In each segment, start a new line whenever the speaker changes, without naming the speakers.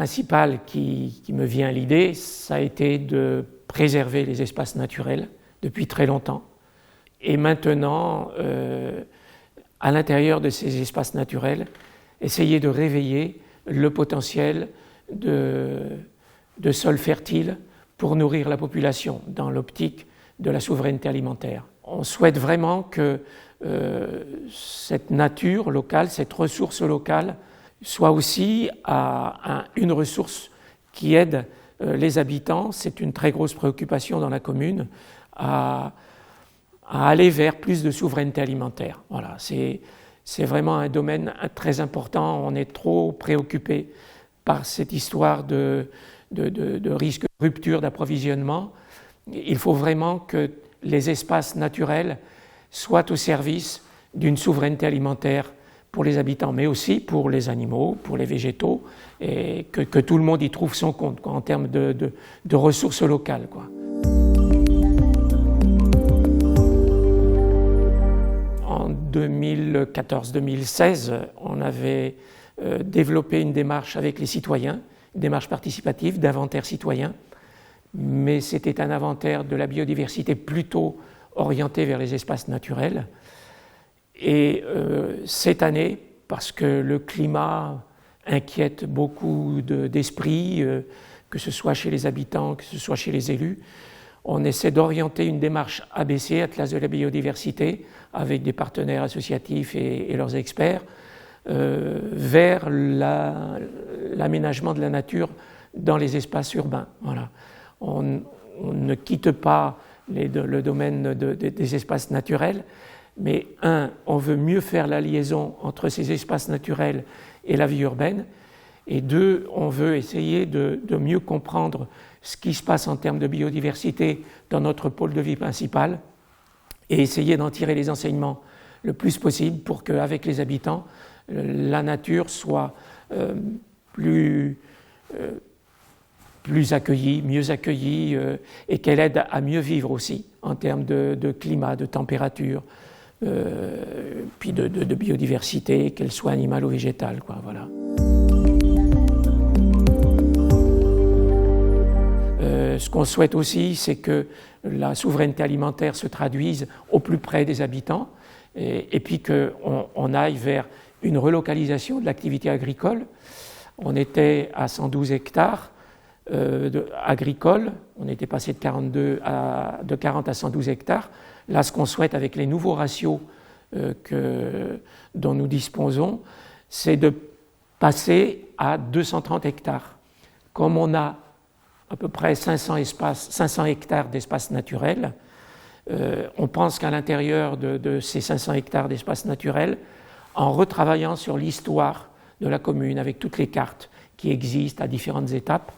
principale qui me vient à l'idée, ça a été de préserver les espaces naturels depuis très longtemps. Et maintenant, à l'intérieur de ces espaces naturels, essayer de réveiller le potentiel de sols fertiles pour nourrir la population dans l'optique de la souveraineté alimentaire. On souhaite vraiment que cette nature locale, cette ressource locale, soit aussi une ressource qui aide les habitants. C'est une très grosse préoccupation dans la commune à aller vers plus de souveraineté alimentaire. Voilà, c'est vraiment un domaine très important. On est trop préoccupé par cette histoire de risque de rupture d'approvisionnement. Il faut vraiment que les espaces naturels soient au service d'une souveraineté alimentaire pour les habitants, mais aussi pour les animaux, pour les végétaux, et que tout le monde y trouve son compte, quoi, en termes de ressources locales, quoi. En 2014-2016, on avait développé une démarche avec les citoyens, une démarche participative d'inventaire citoyen, mais c'était un inventaire de la biodiversité plutôt orienté vers les espaces naturels. Et cette année, parce que le climat inquiète beaucoup d'esprits, que ce soit chez les habitants, que ce soit chez les élus, on essaie d'orienter une démarche ABC, Atlas de la biodiversité, avec des partenaires associatifs et leurs experts, vers l'aménagement de la nature dans les espaces urbains. Voilà. On ne quitte pas le domaine des espaces naturels, mais on veut mieux faire la liaison entre ces espaces naturels et la vie urbaine, et deux, on veut essayer de mieux comprendre ce qui se passe en termes de biodiversité dans notre pôle de vie principal, et essayer d'en tirer les enseignements le plus possible pour qu'avec les habitants, la nature soit plus accueillie, mieux accueillie, et qu'elle aide à mieux vivre aussi en termes de climat, de température, puis de biodiversité, qu'elle soit animale ou végétale, quoi, voilà. Ce qu'on souhaite aussi, c'est que la souveraineté alimentaire se traduise au plus près des habitants, et puis qu'on aille vers une relocalisation de l'activité agricole. On était à 112 hectares agricoles, on était passé de 40 à 112 hectares. Là, ce qu'on souhaite avec les nouveaux ratios dont nous disposons, c'est de passer à 230 hectares. Comme on a à peu près 500 hectares d'espace naturel, on pense qu'à l'intérieur de ces 500 hectares d'espace naturel, en retravaillant sur l'histoire de la commune avec toutes les cartes qui existent à différentes étapes,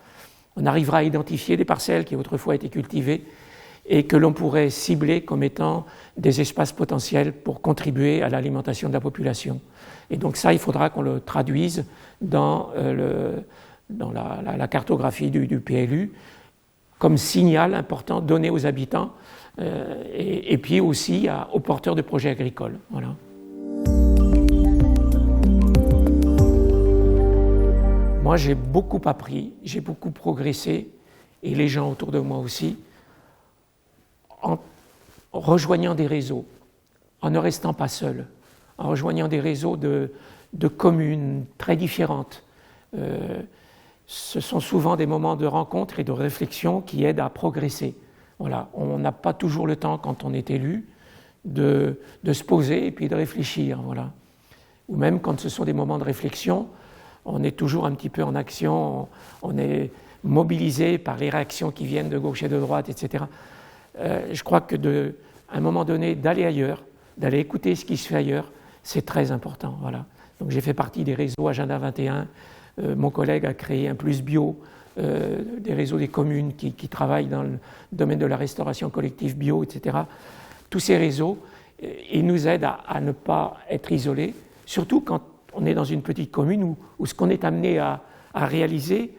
on arrivera à identifier des parcelles qui autrefois étaient cultivées et que l'on pourrait cibler comme étant des espaces potentiels pour contribuer à l'alimentation de la population. Et donc ça, il faudra qu'on le traduise dans la cartographie du PLU comme signal important donné aux habitants et puis aussi aux porteurs de projets agricoles. Voilà. Moi, j'ai beaucoup appris, j'ai beaucoup progressé, et les gens autour de moi aussi, en rejoignant des réseaux, en ne restant pas seul, en rejoignant des réseaux de communes très différentes. Ce sont souvent des moments de rencontre et de réflexion qui aident à progresser. Voilà. On n'a pas toujours le temps, quand on est élu, de se poser et puis de réfléchir. Voilà. Ou même quand ce sont des moments de réflexion, on est toujours un petit peu en action, on est mobilisé par les réactions qui viennent de gauche et de droite, etc. Je crois qu'à un moment donné, d'aller ailleurs, d'aller écouter ce qui se fait ailleurs, c'est très important. Voilà. Donc j'ai fait partie des réseaux Agenda 21. Mon collègue a créé un Plus Bio, des réseaux des communes qui travaillent dans le domaine de la restauration collective bio, etc. Tous ces réseaux, ils nous aident à ne pas être isolés, surtout quand on est dans une petite commune où ce qu'on est amené à réaliser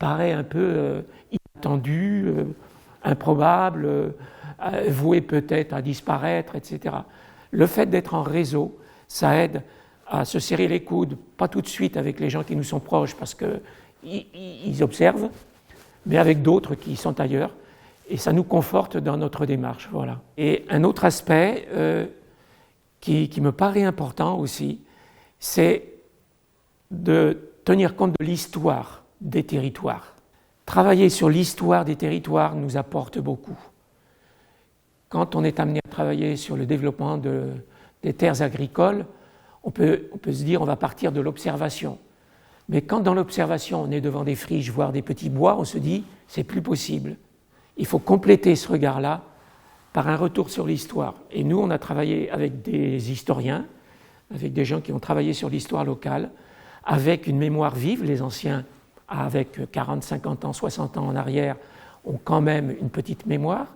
paraît un peu inattendu, improbable, voué peut-être à disparaître, etc. Le fait d'être en réseau, ça aide à se serrer les coudes, pas tout de suite avec les gens qui nous sont proches, parce qu'il ils observent, mais avec d'autres qui sont ailleurs, et ça nous conforte dans notre démarche. Voilà. Et un autre aspect qui me paraît important aussi, c'est de tenir compte de l'histoire des territoires. Travailler sur l'histoire des territoires nous apporte beaucoup. Quand on est amené à travailler sur le développement des terres agricoles, on peut se dire on va partir de l'observation. Mais quand dans l'observation on est devant des friches, voire des petits bois, on se dit c'est plus possible. Il faut compléter ce regard-là par un retour sur l'histoire. Et nous, on a travaillé avec des historiens, avec des gens qui ont travaillé sur l'histoire locale, avec une mémoire vive. Les anciens, avec 40, 50 ans, 60 ans en arrière, ont quand même une petite mémoire.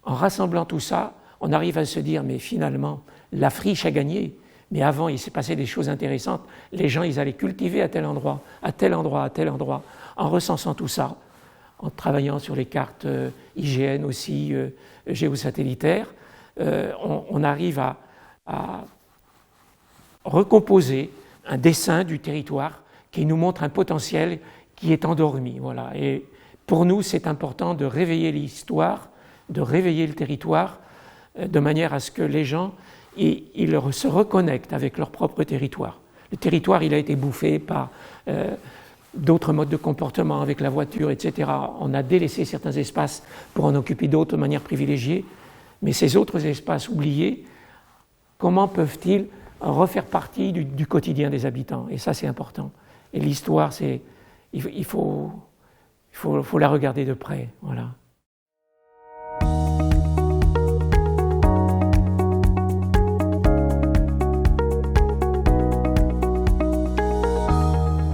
En rassemblant tout ça, on arrive à se dire, mais finalement, la friche a gagné. Mais avant, il s'est passé des choses intéressantes. Les gens, ils allaient cultiver à tel endroit, à tel endroit, à tel endroit. En recensant tout ça, en travaillant sur les cartes IGN aussi, géosatellitaires, on arrive à recomposer un dessin du territoire qui nous montre un potentiel qui est endormi. Voilà. Et pour nous, c'est important de réveiller l'histoire, de réveiller le territoire, de manière à ce que les gens ils se reconnectent avec leur propre territoire. Le territoire, il a été bouffé par d'autres modes de comportement avec la voiture, etc. On a délaissé certains espaces pour en occuper d'autres de manière privilégiée, mais ces autres espaces oubliés, comment peuvent-ils refaire partie du quotidien des habitants? Et ça, c'est important. Et l'histoire, il faut la regarder de près. Voilà.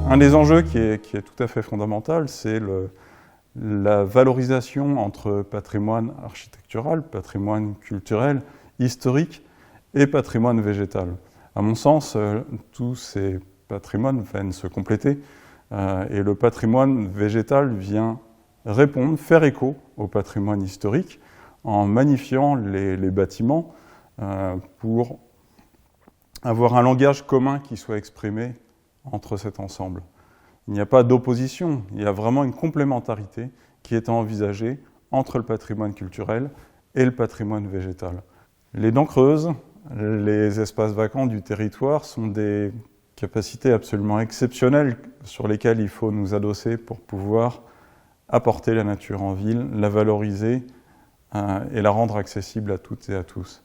Un des enjeux qui est tout à fait fondamental, c'est la valorisation entre patrimoine architectural, patrimoine culturel, historique et patrimoine végétal. À mon sens, tous ces patrimoines viennent se compléter et le patrimoine végétal vient répondre, faire écho au patrimoine historique en magnifiant les bâtiments pour avoir un langage commun qui soit exprimé entre cet ensemble. Il n'y a pas d'opposition, il y a vraiment une complémentarité qui est envisagée entre le patrimoine culturel et le patrimoine végétal. Les dents creuses, les espaces vacants du territoire sont des capacités absolument exceptionnelles sur lesquelles il faut nous adosser pour pouvoir apporter la nature en ville, la valoriser et la rendre accessible à toutes et à tous.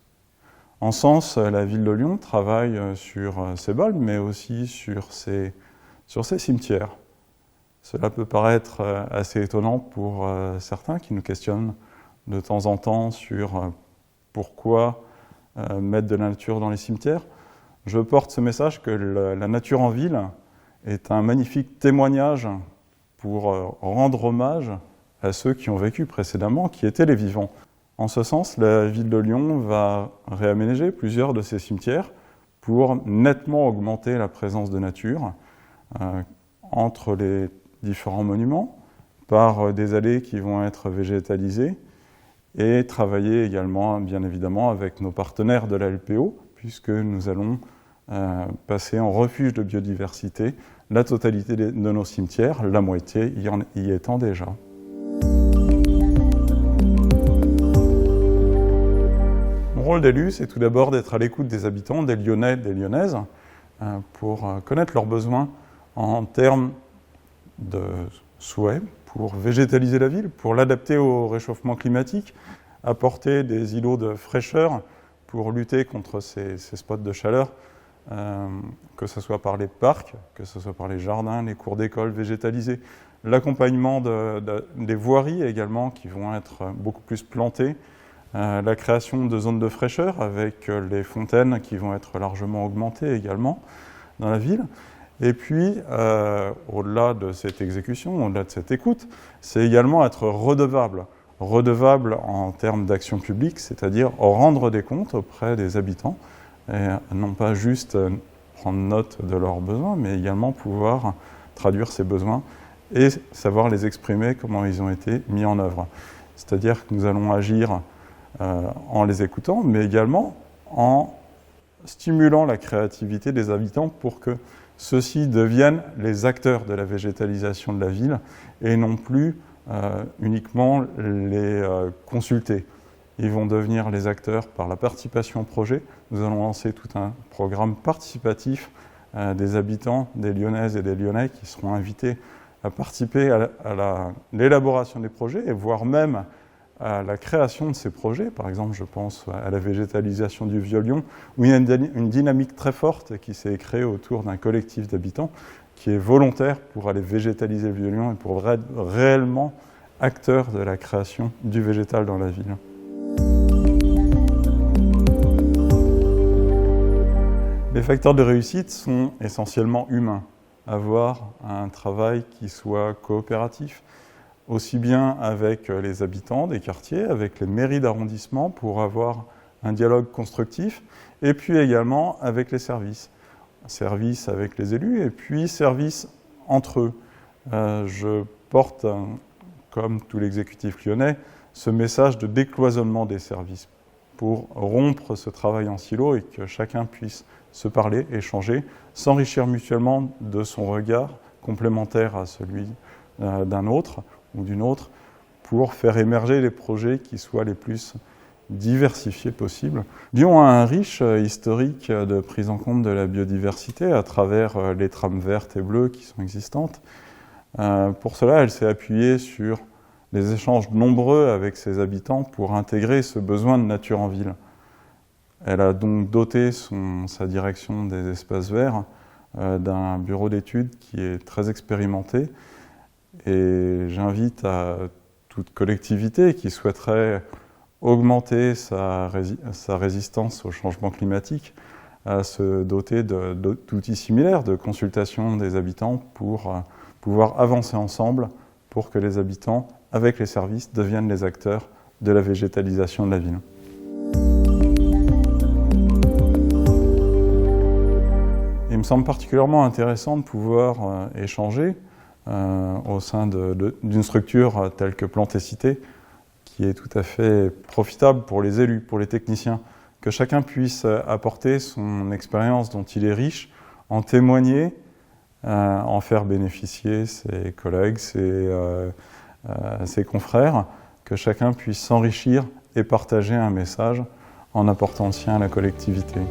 En ce sens, la ville de Lyon travaille sur ses bols, mais aussi sur ses cimetières. Cela peut paraître assez étonnant pour certains qui nous questionnent de temps en temps sur pourquoi mettre de la nature dans les cimetières. Je porte ce message que la nature en ville est un magnifique témoignage pour rendre hommage à ceux qui ont vécu précédemment, qui étaient les vivants. En ce sens, la ville de Lyon va réaménager plusieurs de ces cimetières pour nettement augmenter la présence de nature entre les différents monuments, par des allées qui vont être végétalisées, et travailler également, bien évidemment, avec nos partenaires de la LPO, puisque nous allons passer en refuge de biodiversité la totalité de nos cimetières, la moitié y étant déjà. Mon rôle d'élu, c'est tout d'abord d'être à l'écoute des habitants, des Lyonnais, des Lyonnaises, pour connaître leurs besoins en termes de souhaits pour végétaliser la ville, pour l'adapter au réchauffement climatique, apporter des îlots de fraîcheur pour lutter contre ces spots de chaleur, que ce soit par les parcs, que ce soit par les jardins, les cours d'école végétalisés, l'accompagnement des voiries également qui vont être beaucoup plus plantées, la création de zones de fraîcheur avec les fontaines qui vont être largement augmentées également dans la ville. Et puis, au-delà de cette exécution, au-delà de cette écoute, c'est également être redevable en termes d'action publique, c'est-à-dire rendre des comptes auprès des habitants, et non pas juste prendre note de leurs besoins, mais également pouvoir traduire ces besoins et savoir les exprimer, comment ils ont été mis en œuvre. C'est-à-dire que nous allons agir en les écoutant, mais également en stimulant la créativité des habitants pour que ceux-ci deviennent les acteurs de la végétalisation de la ville et non plus uniquement les consulter. Ils vont devenir les acteurs par la participation au projet. Nous allons lancer tout un programme participatif des habitants, des Lyonnaises et des Lyonnais qui seront invités à participer à l'élaboration des projets et voire même à la création de ces projets. Par exemple, je pense à la végétalisation du Vieux-Lyon, où il y a une dynamique très forte qui s'est créée autour d'un collectif d'habitants qui est volontaire pour aller végétaliser le Vieux-Lyon et pour être réellement acteur de la création du végétal dans la ville. Les facteurs de réussite sont essentiellement humains. Avoir un travail qui soit coopératif, aussi bien avec les habitants des quartiers, avec les mairies d'arrondissement pour avoir un dialogue constructif, et puis également avec les services. Services avec les élus, et puis services entre eux. Je porte, comme tout l'exécutif lyonnais, ce message de décloisonnement des services pour rompre ce travail en silo et que chacun puisse se parler, échanger, s'enrichir mutuellement de son regard complémentaire à celui d'un autre ou d'une autre pour faire émerger les projets qui soient les plus diversifiés possibles. Lyon a un riche historique de prise en compte de la biodiversité à travers les trames vertes et bleues qui sont existantes. Pour cela, elle s'est appuyée sur des échanges nombreux avec ses habitants pour intégrer ce besoin de nature en ville. Elle a donc doté sa direction des espaces verts d'un bureau d'études qui est très expérimenté. Et j'invite à toute collectivité qui souhaiterait augmenter sa résistance au changement climatique à se doter d'outils similaires de consultation des habitants pour pouvoir avancer ensemble pour que les habitants, avec les services, deviennent les acteurs de la végétalisation de la ville. Il me semble particulièrement intéressant de pouvoir échanger au sein d'une structure telle que Plantes et Cités, qui est tout à fait profitable pour les élus, pour les techniciens, que chacun puisse apporter son expérience dont il est riche, en témoigner, en faire bénéficier ses collègues, ses confrères, que chacun puisse s'enrichir et partager un message en apportant le sien à la collectivité.